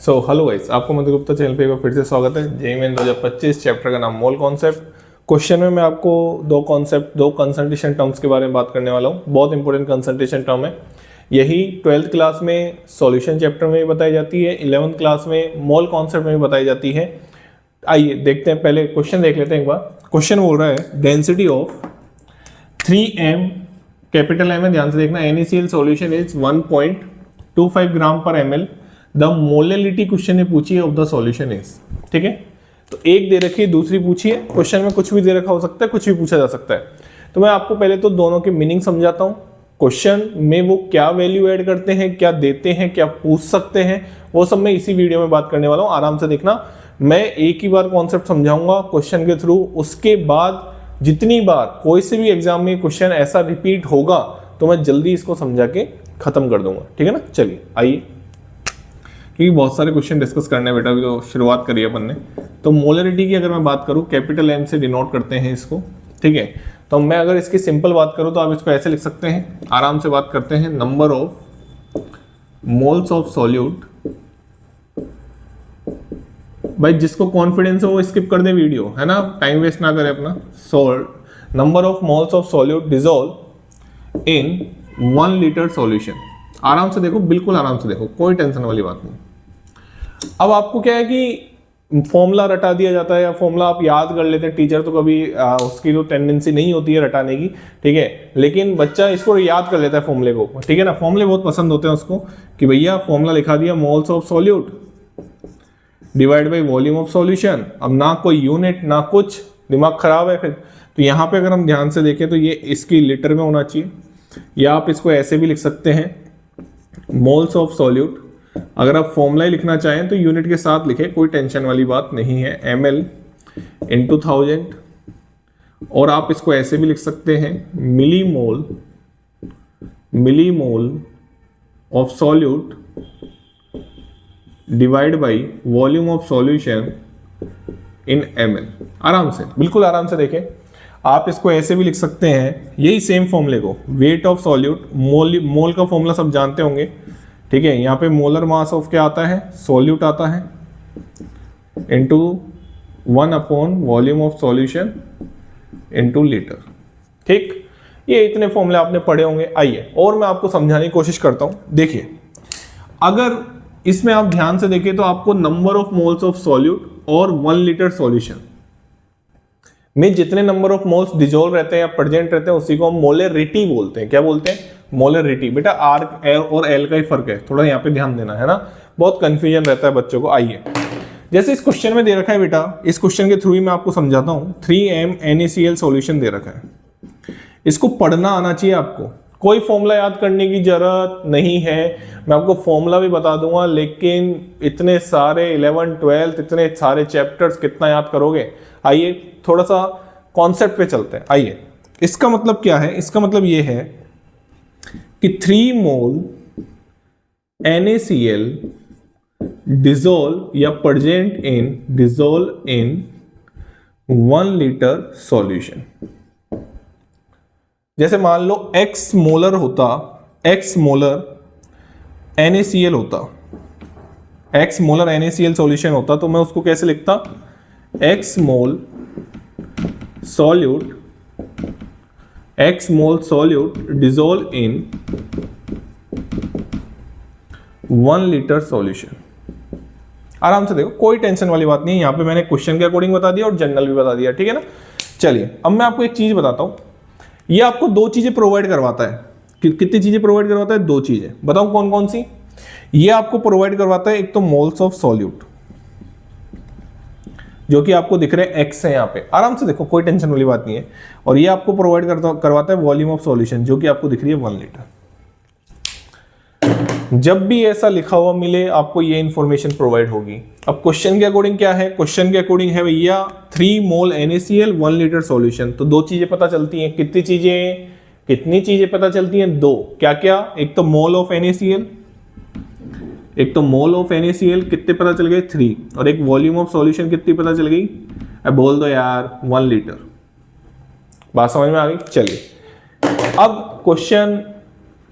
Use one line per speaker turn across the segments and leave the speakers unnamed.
Hello guys, आपको मधु Gupta channel पे एक बार फिर से स्वागत है। जेईई मेन 2025 चैप्टर का नाम मोल कॉन्सेप्ट। क्वेश्चन में मैं आपको दो कंसंट्रेशन टर्म्स के बारे में बात करने वाला हूँ। बहुत इंपॉर्टेंट कंसंट्रेशन टर्म है। यही 12th क्लास में सॉल्यूशन चैप्टर में भी बताई जाती है, 11th क्लास में मोल कॉन्सेप्ट में भी बताई जाती है। आइए देखते हैं, पहले क्वेश्चन देख लेते हैं एक बार। क्वेश्चन बोल रहा है density of 3m, capital M है, ध्यान से देखना, NaCl सॉल्यूशन इज 1.25 ग्राम पर ml। द मोलैलिटी क्वेश्चन ने पूछी है ऑफ द सॉल्यूशन इज, ठीक है। तो एक दे रखी है, दूसरी पूछी है। क्वेश्चन में कुछ भी दे रखा हो सकता है, कुछ भी पूछा जा सकता है। तो मैं आपको पहले तो दोनों के मीनिंग समझाता हूँ। क्वेश्चन में वो क्या वैल्यू ऐड करते हैं, क्या देते हैं, क्या पूछ सकते हैं, वो सब मैं इसी वीडियो में बात करने वाला हूँ। आराम से देखना। मैं एक ही बार कॉन्सेप्ट समझाऊंगा क्वेश्चन के थ्रू। उसके बाद जितनी बार कोई से भी एग्जाम में क्वेश्चन ऐसा रिपीट होगा तो मैं जल्दी इसको समझा के खत्म कर दूंगा, ठीक है ना। चलिए आइए, क्योंकि बहुत सारे क्वेश्चन डिस्कस करने हैं बेटा, अभी तो शुरुआत करी है अपन ने। तो मोलरिटी की अगर मैं बात करूं, कैपिटल एम से डिनोट करते हैं इसको, ठीक है। तो मैं अगर इसकी सिंपल बात करूं तो आप इसको ऐसे लिख सकते हैं। आराम से बात करते हैं, number of moles of solute. भाई जिसको कॉन्फिडेंस हो वो स्किप कर दे वीडियो, है ना, टाइम वेस्ट ना करे अपना। Salt number of moles of solute dissolve in 1 litre solution. आराम से देखो, बिल्कुल आराम से देखो, कोई टेंशन वाली बात नहीं। अब आपको क्या है कि फॉर्मूला रटा दिया जाता है या फॉर्मूला आप याद कर लेते हैं। टीचर तो कभी उसकी तो टेंडेंसी नहीं होती है रटाने की, ठीक है, लेकिन बच्चा इसको याद कर लेता है फॉर्मूले को, ठीक है ना। फॉर्मूले बहुत पसंद होते हैं उसको कि भैया फॉर्मूला लिखा दिया, moles of solute divide by volume of solution. अब ना कोई यूनिट ना कुछ, दिमाग खराब है फिर। तो यहाँ पे अगर हम ध्यान से देखें तो ये इसकी लीटर में होना चाहिए, या आप इसको ऐसे भी लिख सकते हैं, मोल्स ऑफ सॉल्यूट। अगर आप फॉर्मूला ही लिखना चाहें तो यूनिट के साथ लिखे, कोई टेंशन वाली बात नहीं है, ml इंटू 1000। और आप इसको ऐसे भी लिख सकते हैं, millimole of solute divide by volume of solution in ml। आराम से, बिल्कुल आराम से देखें। आप इसको ऐसे भी लिख सकते हैं, यही सेम फॉर्मूले को, वेट ऑफ सॉल्यूट, मोल का फॉर्मूला सब जानते होंगे, ठीक है। यहाँ पे मोलर मास ऑफ क्या आता है, सॉल्यूट आता है, into 1 upon volume of solution into litre, ठीक। ये इतने फॉर्मूले आपने पढ़े होंगे। आइए और मैं आपको समझाने की कोशिश करता हूँ। देखिए, अगर इसमें आप ध्यान से देखें तो आपको number of moles of solute और 1 लीटर सॉल्यूशन में जितने नंबर ऑफ मोल्स डिसॉल्व रहते हैं या प्रेजेंट रहते हैं उसी को हम मोलरिटी बोलते हैं। क्या बोलते हैं? मोलरिटी। बेटा आर और एल का ही फर्क है, थोड़ा यहाँ पे ध्यान देना, है ना, बहुत कंफ्यूजन रहता है बच्चों को। आइए, जैसे इस क्वेश्चन में दे रखा है बेटा, इस क्वेश्चन के थ्रू ही मैं आपको समझाता हूँ। 3m NaCl सॉल्यूशन दे रखा है, इसको पढ़ना आना चाहिए आपको। कोई फॉर्मूला याद करने की जरूरत नहीं है, मैं आपको फॉर्मूला भी बता दूंगा, लेकिन इतने सारे 11th 12th इतने सारे चैप्टर्स कितना याद करोगे। आइए थोड़ा सा कॉन्सेप्ट पे चलते हैं। आइए, इसका मतलब क्या है? इसका मतलब ये है कि 3 मोल NaCl डिसॉल्व या प्रेजेंट इन 1 लीटर सॉल्यूशन। जैसे मान लो x मोलर NaCl होता, x मोलर NaCl सॉल्यूशन होता, तो मैं उसको कैसे लिखता? x mole solute dissolve in 1 litre solution. आराम से देखो, कोई टेंशन वाली बात नहीं है। यहाँ पे मैंने क्वेश्चन के अकॉर्डिंग बता दिया और जनरल भी बता दिया, ठीक है ना। चलिए अब मैं आपको एक चीज बताता हूं। ये आपको 2 चीजें प्रोवाइड करवाता है। कितनी चीजें प्रोवाइड करवाता है? 2 चीजें। बताऊं कौन कौन सी? ये आपको प्रोवाइड करवाता है, एक तो मोल्स ऑफ सॉल्यूट जो कि आपको दिख रहे हैं x है यहाँ पे, आराम से देखो, कोई टेंशन वाली बात नहीं है। और ये आपको प्रोवाइड करवाता है वॉल्यूम ऑफ सॉल्यूशन जो कि आपको दिख रही है 1 लीटर। जब भी ऐसा लिखा हुआ मिले आपको ये इंफॉर्मेशन प्रोवाइड होगी। अब क्वेश्चन के अकॉर्डिंग क्या है? क्वेश्चन के अकॉर्डिंग है भैया 3 मोल NaCl 1 लीटर सॉल्यूशन। तो 2 चीजें पता चलती हैं। कितनी चीजें पता चलती हैं? 2। क्या क्या? एक तो मोल ऑफ NaCl, कितने पता चल गए? 3। और एक वॉल्यूम ऑफ सॉल्यूशन कितनी पता चल गई? अब बोल दो यार, 1 लीटर। बात समझ में आ गई? चलिए अब क्वेश्चन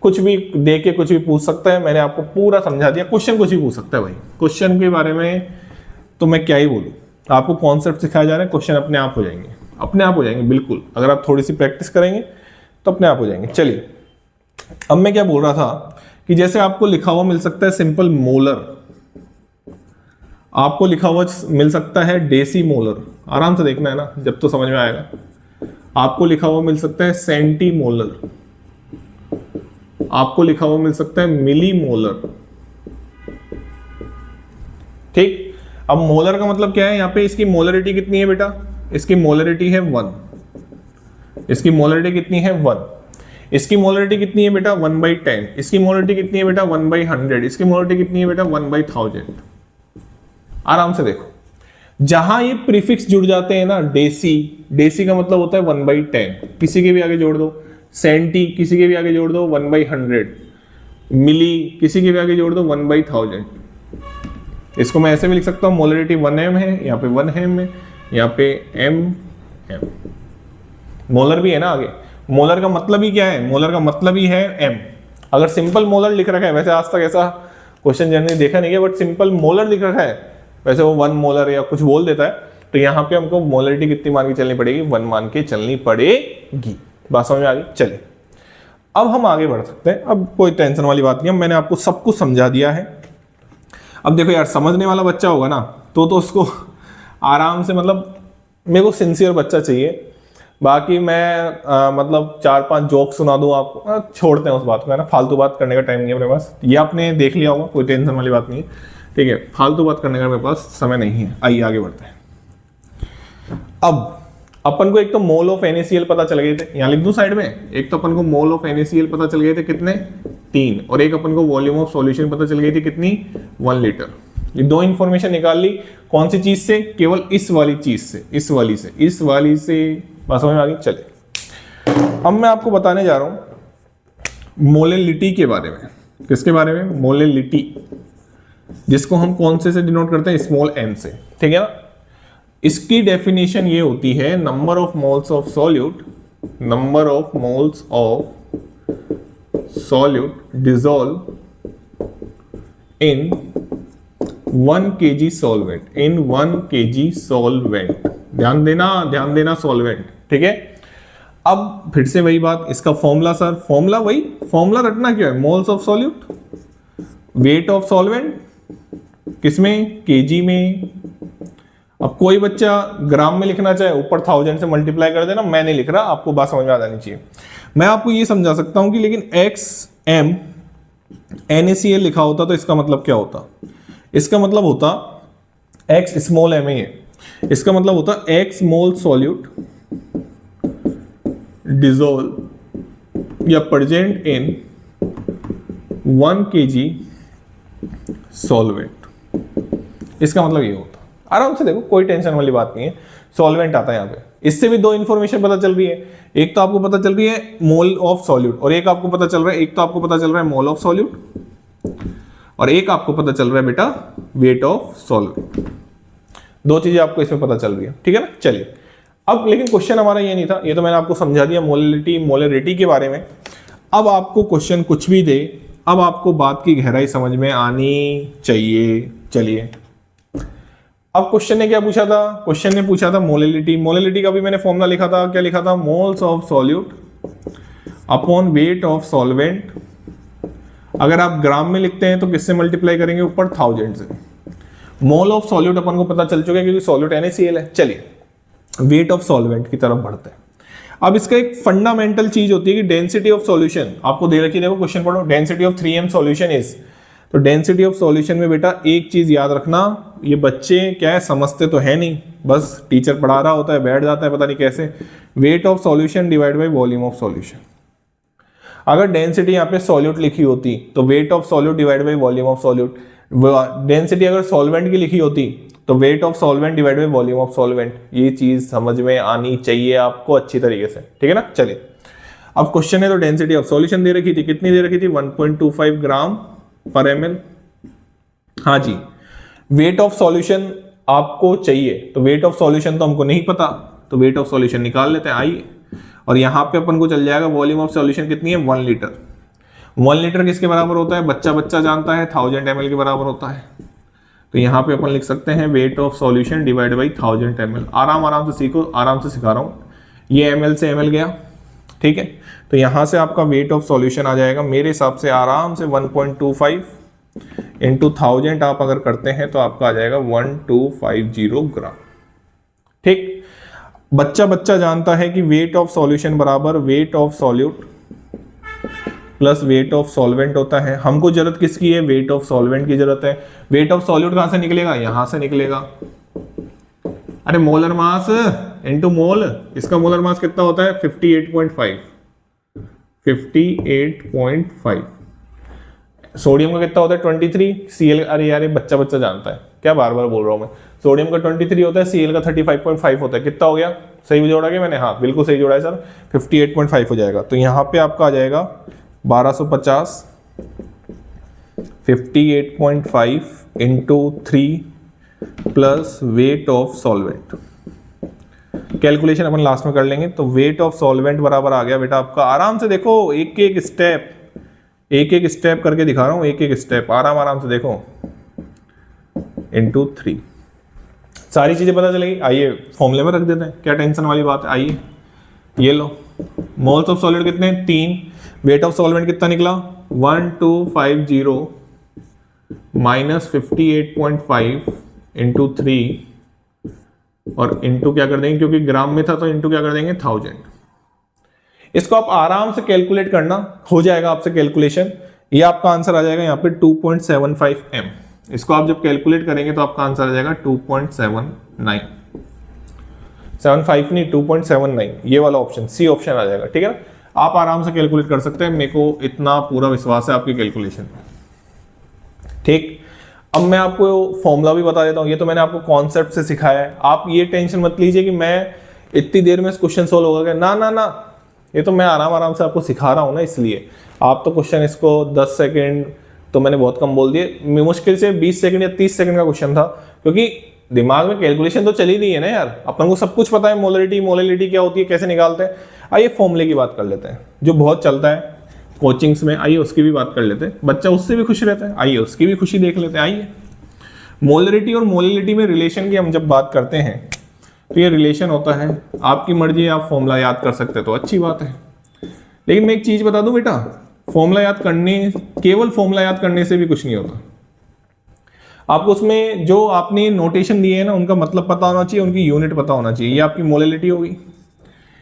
कुछ भी दे के कुछ भी पूछ सकता है। मैंने आपको पूरा समझा दिया, क्वेश्चन कुछ भी पूछ सकता है भाई, क्वेश्चन के बारे में तो मैं क्या ही बोलूँ। आपको कॉन्सेप्ट सिखाया जा रहा है, क्वेश्चन अपने आप हो जाएंगे, अपने आप हो जाएंगे बिल्कुल, अगर आप थोड़ी सी प्रैक्टिस करेंगे तो अपने आप हो जाएंगे। चलिए अब मैं क्या बोल रहा था कि जैसे आपको लिखा हुआ मिल सकता है सिंपल मोलर, आपको लिखा हुआ मिल सकता है डेसी मोलर, आराम से देखना है ना जब तो समझ में आएगा। आपको लिखा हुआ मिल सकता है सेंटी मोलर, आपको लिखा हुआ मिल सकता है मिली मोलर। ठीक, अब मोलर का मतलब क्या है, यहाँ पे इसकी मोलरिटी कितनी है बेटा, इसकी मोलरिटी है 1, इसकी मोलरिटी कितनी है 1, इसकी मोलरिटी कितनी है बेटा 1/10, इसकी मोलरिटी कितनी है बेटा 1/100, इसकी मोलरिटी कितनी है बेटा 1/1000। आराम से देखो, जहां ये प्रीफिक्स जुड़ जाते हैं ना, डेसी, डेसी का मतलब होता है 1/10, किसी के भी आगे जोड़ दो, सेंटी किसी के भी आगे जोड़ दो 1/100, मिली किसी के भी आगे जोड़ दो 1/1000। इसको मैं ऐसे भी लिख सकता हूँ, मोलरिटी 1m है, यहाँ पे 1m है, यहाँ पे m, मोलर भी है ना आगे। मोलर का मतलब ही क्या है, मोलर का मतलब ही है m। अगर सिंपल मोलर लिख रखा है, वैसे आज तक ऐसा क्वेश्चन जनरली देखा नहीं है, बट सिंपल मोलर लिख रखा है, वैसे वो 1 मोलर या कुछ बोल देता है, तो यहाँ पे हमको मोलरिटी कितनी मान के चलनी पड़ेगी, 1 मान के चलनी पड़ेगी। बात समझ में आ गई। चलिए अब हम आगे बढ़ सकते हैं, अब कोई टेंशन वाली बात नहीं है, मैंने आपको सब कुछ समझा दिया है। अब देखो यार, समझने वाला बच्चा होगा ना तो उसको आराम से, मतलब मेरे को सिंसियर बच्चा चाहिए। बाकी मैं मतलब 4-5 जोक सुना दूं आपको, छोड़ते हैं उस बात को, है ना, फालतू बात करने का टाइम नहीं है मेरे पास, ये आपने देख लिया होगा, कोई टेंशन वाली बात नहीं है। ठीक है, फालतू बात करने का मेरे पास समय नहीं है। आइए आगे बढ़ते हैं। अब अपन को एक तो मोल ऑफ NaCl पता चल गए थे, यहाँ लिख दूं साइड में, एक तो अपन को मोल ऑफ NaCl पता चल गए थे कितने, 3, और एक अपन को वॉल्यूम ऑफ सॉल्यूशन पता चल गई थी कितनी, 1 लीटर। ये 2 इंफॉर्मेशन निकाल ली, कौन सी चीज से, केवल इस वाली चीज से, इस वाली से। बात समझ में आ गई। चले अब मैं आपको बताने जा रहा हूं मोलेलिटी के बारे में। किसके बारे में, मोलेलिटी, जिसको हम कौन से डिनोट करते हैं, स्मॉल m से। ठीक है ना। इसकी डेफिनेशन ये होती है, number of moles of solute, number of moles of solute dissolve in 1 kg solvent, in 1 kg solvent. ध्यान देना सॉल्वेंट। ठीक है। अब फिर से वही बात, इसका फॉर्मूला सर, फॉर्मूला वही, फॉर्मूला रटना क्या है, moles of solute, weight of solvent, किसमें, केजी में। अब कोई बच्चा ग्राम में लिखना चाहे, ऊपर 1000 से मल्टीप्लाई कर देना, मैं नहीं लिख रहा, आपको बात समझ में आ जानी चाहिए। मैं आपको ये समझा सकता हूं कि लेकिन XM NaCl लिखा होता तो इसका मतलब क्या होता, इसका मतलब होता X स्मॉल m है, इसका मतलब होता X मोल सॉल्यूट डिसॉल्व या प्रेजेंट इन 1 kg सॉल्वेंट। इसका मतलब ये होता, आराम से देखो, कोई टेंशन वाली बात नहीं है, सॉल्वेंट आता है यहाँ पे। इससे भी 2 इंफॉर्मेशन पता चल रही है, एक तो आपको पता चल रही है मोल ऑफ सॉल्यूट, और एक आपको पता चल रहा है, एक तो आपको पता चल रहा है मोल ऑफ सॉल्यूट, और एक आपको पता चल रहा है बेटा वेट ऑफ सॉल्यूट। 2 चीजें आपको इसमें पता चल रही है। ठीक है ना। चलिए अब लेकिन क्वेश्चन हमारा ये नहीं था, ये तो मैंने आपको समझा दिया मोलरिटी के बारे में। अब आपको क्वेश्चन कुछ भी दे, अब आपको बात की गहराई समझ में आनी चाहिए। चलिए अब क्वेश्चन ने क्या पूछा था, क्वेश्चन ने पूछा था मोलरिटी। मोलरिटी का भी मैंने फॉर्मूला लिखा था, क्या लिखा था, moles of solute upon weight of solvent. अगर आप ग्राम में लिखते हैं तो किससे मल्टीप्लाई करेंगे, ऊपर 1000 से। मोल ऑफ सॉल्यूट अपन को पता चल चुका है क्योंकि सॉल्यूट NaCl है। चलिए वेट ऑफ सॉल्वेंट की तरफ बढ़ते हैं। अब इसका एक फंडामेंटल चीज होती है कि डेंसिटी ऑफ सॉल्यूशन आपको दे रखी है, देखो क्वेश्चन पढ़ो, density of 3m solution is. तो डेंसिटी ऑफ सॉल्यूशन में बेटा एक चीज याद रखना, ये बच्चे क्या है समझते तो है नहीं, बस टीचर पढ़ा रहा होता है, बैठ जाता है पता नहीं कैसे। Weight of solution divide by volume of solution. अगर डेंसिटी यहाँ पे सॉल्यूट लिखी होती तो weight of solute divide by volume of solute. Density अगर सॉल्वेंट की लिखी होती तो weight of solvent divide by volume of solvent. ये चीज समझ में आनी चाहिए आपको अच्छी तरीके से। ठीक है ना। चलिए अब क्वेश्चन है, तो डेंसिटी ऑफ सॉल्यूशन दे रखी थी, कितनी दे रखी थी, 1.25 ग्राम पर ml। हाँ जी, वेट ऑफ सॉल्यूशन आपको चाहिए, तो वेट ऑफ सॉल्यूशन तो हमको नहीं पता, तो वेट ऑफ सॉल्यूशन निकाल लेते हैं। आइए, और यहाँ पे अपन को चल जाएगा वॉल्यूम ऑफ सॉल्यूशन कितनी है, 1 लीटर। 1 लीटर किसके बराबर होता है, बच्चा बच्चा जानता है 1000 ml के बराबर होता है। तो यहाँ पे अपन लिख सकते हैं weight of solution divide by 1000 ml। आराम से सीखो, आराम से सिखा रहा हूँ। ये ml से ml गया, ठीक है। तो यहाँ से आपका वेट ऑफ सॉल्यूशन आ जाएगा मेरे हिसाब से आराम से 1.25 इंटू 1000 आप अगर करते हैं तो आपका आ जाएगा 1250 ग्राम, ठीक। बच्चा बच्चा जानता है कि वेट ऑफ सॉल्यूशन बराबर weight of solute plus weight of solvent होता है। हमको जरूरत किसकी है, वेट ऑफ सॉल्वेंट की जरूरत है। वेट ऑफ सॉल्यूट कहां से निकलेगा, यहां से निकलेगा। अरे मोलर मास इनटू मोल, इसका मोलर मास कितना होता है 58.5। सोडियम का कितना होता है 23, Cl, अरे यार बच्चा बच्चा जानता है, क्या बार बार बोल रहा हूं मैं। सोडियम का 23 होता है, Cl का 35.5 होता है। कितना हो गया, सही जोड़ा क्या मैंने, हाँ बिल्कुल सही जोड़ा है सर, 58.5 हो जाएगा। तो यहाँ पे आपका आ जाएगा 1250 58.5 into 3 plus weight of solvent. Calculation upon last में कर लेंगे। तो वेट ऑफ सॉल्वेंट बराबर आ गया बेटा आपका, आराम से देखो, एक एक स्टेप करके दिखा रहा हूं, एक एक स्टेप आराम से देखो, इंटू 3। सारी चीजें पता चलेगी। आइए फॉर्मूले में रख देते हैं, क्या टेंशन वाली बात है। आइए ये लो, मोल्स ऑफ सॉलिड कितने 3, वेट ऑफ सॉल्वेंट कितना निकला 1250 माइनस 58.5 इंटू 3 और इंटू क्या कर देंगे, क्योंकि ग्राम में था तो इंटू क्या कर देंगे 1000। इसको आप आराम से कैलकुलेट करना, हो जाएगा आपसे कैलकुलेशन। ये आपका आंसर आ जाएगा यहाँ पे 2.75 m। इसको आप जब कैलकुलेट करेंगे तो आपका आंसर आ जाएगा 2.79, 75 नहीं 2.79, ये वाला ऑप्शन सी ऑप्शन आ जाएगा, ठीक है। आप आराम से कैलकुलेट कर सकते हैं, मेरे को इतना पूरा विश्वास है आपकी कैलकुलेशन में, ठीक। अब मैं आपको फॉर्मूला भी बता देता हूँ, ये तो मैंने आपको कॉन्सेप्ट से सिखाया है। आप ये टेंशन मत लीजिए कि मैं इतनी देर में क्वेश्चन सोल्व होगा, ना, ये तो मैं आराम से आपको सिखा रहा हूँ ना, इसलिए आप तो क्वेश्चन इसको 10 सेकंड तो मैंने बहुत कम बोल दिए, मुश्किल से 20 सेकंड या 30 सेकंड का क्वेश्चन था, क्योंकि दिमाग में कैलकुलेशन तो चली नहीं है ना यार। अपन को सब कुछ पता है, मोलरिटी क्या होती है, कैसे निकालते हैं। आइए फॉर्मूले की बात कर लेते हैं, जो बहुत चलता है कोचिंग्स में। आइए उसकी भी बात कर लेते हैं, बच्चा उससे भी खुश रहता है। आइए उसकी भी खुशी देख लेते हैं। आइए मोलरिटी और मोलिलिटी में रिलेशन की हम जब बात करते हैं तो ये रिलेशन होता है, आपकी मर्जी, आप फॉर्मूला याद कर सकते हैं तो अच्छी बात है। लेकिन मैं एक चीज बता दूं बेटा, फॉर्मूला याद करने, केवल फॉर्मूला याद करने से भी कुछ नहीं होता। आपको उसमें जो आपने नोटेशन दिए हैं ना, उनका मतलब पता होना चाहिए, उनकी यूनिट पता होना चाहिए। ये आपकी मोलिलिटी होगी,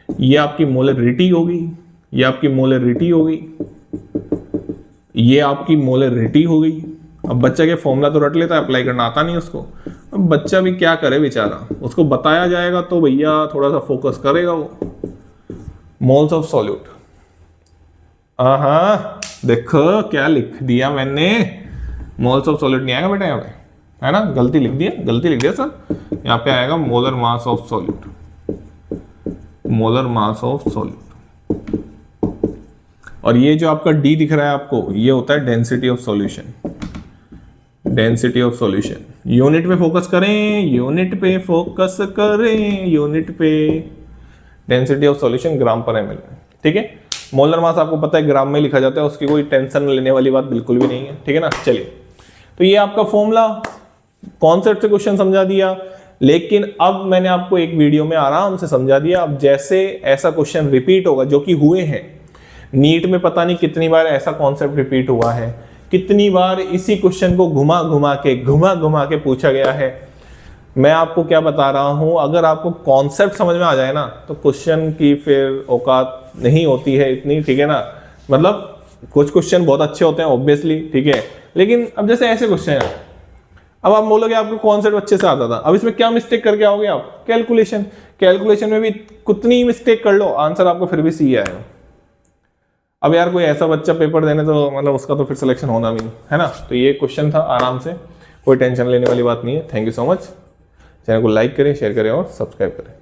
ये आपकी मोलरिटी होगी, ये आपकी मोलरिटी होगी, ये आपकी मोलरिटी हो गई। अब बच्चा के फॉर्मूला तो रट लेता है, अप्लाई करना आता नहीं उसको। अब बच्चा भी क्या करे बेचारा, उसको बताया जाएगा तो भैया थोड़ा सा फोकस करेगा वो। मोल्स ऑफ सॉल्यूट, हाँ देखो क्या लिख दिया मैंने, मोल्स ऑफ सॉल्यूट नहीं आएगा बेटा यहाँ पे, है ना, गलती लिख दिया सर। यहाँ पे आएगा molar mass of solute, molar mass of solute. और ये जो आपका डी दिख रहा है आपको, ये होता है density of solution, density of solution. Unit पे फोकस करें, यूनिट पे फोकस करें, यूनिट पे। डेंसिटी ऑफ सॉल्यूशन ग्राम पर ml, ठीक है। मोलर मास आपको पता है ग्राम में लिखा जाता है, उसकी कोई टेंशन लेने वाली बात बिल्कुल भी नहीं है, ठीक है ना। चलिए, तो ये आपका फॉर्मूला कॉन्सेप्ट से क्वेश्चन समझा दिया, लेकिन अब मैंने आपको एक वीडियो में आराम से समझा दिया। अब जैसे ऐसा क्वेश्चन रिपीट होगा, जो कि हुए हैं नीट में, पता नहीं कितनी बार ऐसा कॉन्सेप्ट रिपीट हुआ है, कितनी बार इसी क्वेश्चन को घुमा घुमा के पूछा गया है। मैं आपको क्या बता रहा हूं, अगर आपको कॉन्सेप्ट समझ में आ जाए ना, तो क्वेश्चन की फिर औकात नहीं होती है इतनी, ठीक है ना। मतलब कुछ क्वेश्चन बहुत अच्छे होते हैं ऑब्वियसली, ठीक है, लेकिन अब जैसे ऐसे क्वेश्चन है, अब आप बोलोगे आपको कॉन्सेप्ट अच्छे से आता था, अब इसमें क्या मिस्टेक करके आओगे आप, कैलकुलेशन में भी कितनी मिस्टेक कर लो, आंसर आपको फिर भी सी आएगा। अब यार कोई ऐसा बच्चा पेपर देने तो मतलब उसका तो फिर सिलेक्शन होना भी नहीं है ना। तो ये क्वेश्चन था, आराम से, कोई टेंशन लेने वाली बात नहीं है। Thank you so much. Channel को लाइक करें, शेयर करें और सब्सक्राइब करें।